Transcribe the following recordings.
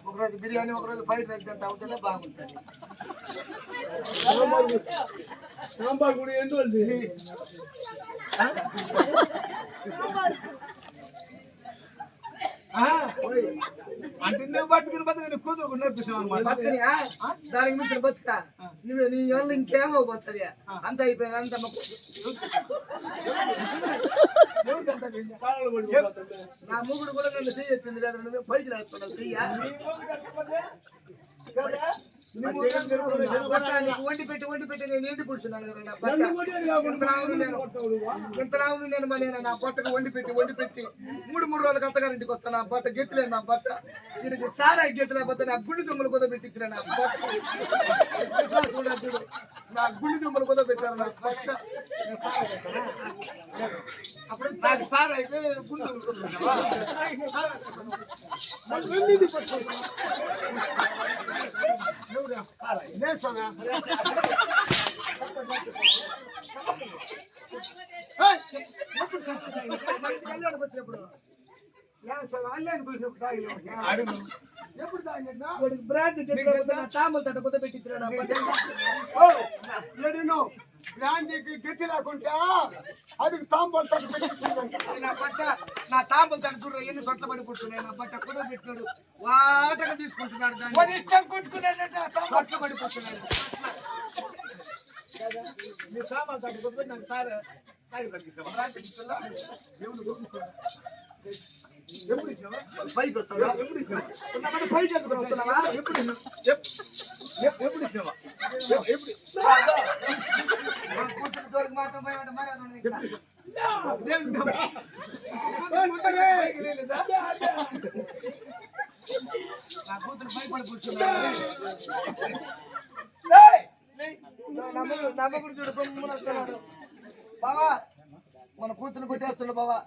ఒకరోజు బిర్యానీ ఒకరోజు fried rice తింటా ఉంటేనే బాగుంటుంది. సాంబార్ కూడా ఏంటో అంటే నువ్వు బతుకుని బతుకుని కూతురు నేర్పిస్తావు అనమాట. దానికి మించిన బతుక నువ్వు నీ వల్ల ఇంకేమో పోతుంది. అంత అయిపోయినా అంత నా మూగుడు కూడా నన్ను చెయ్యొచ్చింది లేదా నువ్వు పైకి రాస్తున్నావు చెయ్య వండి పెట్టి నేను ఏంటి కూర్చున్నాను కదా నా బట్ట ఎంత రావును నేను మళ్ళీ నా బట్టకు వండి పెట్టి 3 రోజులకు అత్తగారింటికి వస్తాను. నా బట్ట గెత్తులేను. నా బట్ట వీడికి సారా గెత్తులేకపోతే నా గుండె దుమ్మలు కుద పెట్టించిన నా బట్ట విశ్వాసం చూడు. నా గుండె దుమ్మలు కుద పెట్టారు నా బట్ట. అప్పుడు నాకు సారా అయితే గుండె వచ్చినప్పుడు బ్రాండ్ తామలు తట కొత్త పెట్టించిన బ్రాండ్కి గట్టి లేకుంటా అది తాంబూలు తట పెట్టించింది. నా బట్ట నా తాంబూలు తట చూడ ఎన్ని సొట్ల పడి కూర్చున్నాయి. నా బట్ట కుద పెట్టినాడు వాటగా తీసుకుంటున్నాడు. దాన్ని ఇష్టం కొట్టుకున్నాడు సొట్ల పడి కూర్చున్నాడు. నీ సామాన్ తట కొద్ది నాకు సార్ పైకి వస్తావా? పై చేతులు వస్తున్నావా? ఎప్పుడు ఇచ్చినావా? మాత్రం నా కూతురు భయపడి కూర్చున్నాడు. నమ్మకుడు చూడు కొమ్మున వస్తున్నాడు. బావా మన కూతురు కొట్టేస్తున్నాడు. బావా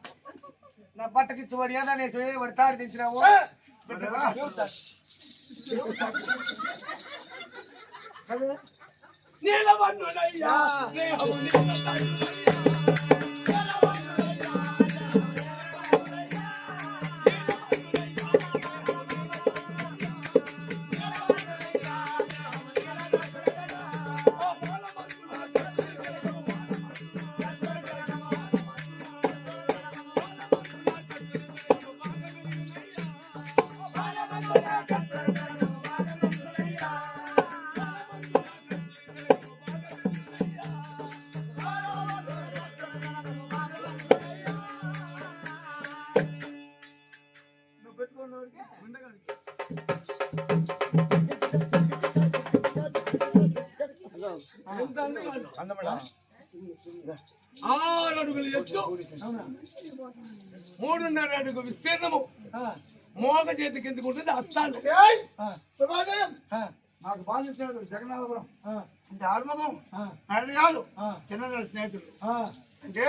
నా బట్టకిచ్చి వాడు ఏదనేసి వాడు తాడు తెచ్చినావు. ఆరు అడుగులు ఎత్తు 3.5 అడుగు విస్తీర్ణము మోగ చేతి కిందకు ఉంటుంది అస్తాను. నాకు బాగా జగన్నాథపురం అంటే ఆర్మగం నడయాలు చిన్న స్నేహితుడు అంటే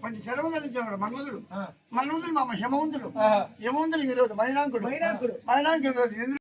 మంచి సెలవు ధరించేవాడు మన్మధుడు. మా హేమవంతుడు. హేమవంతుడికి ఈరోజు మైనాంకుడు. మైనాంకుడికి ఈరోజు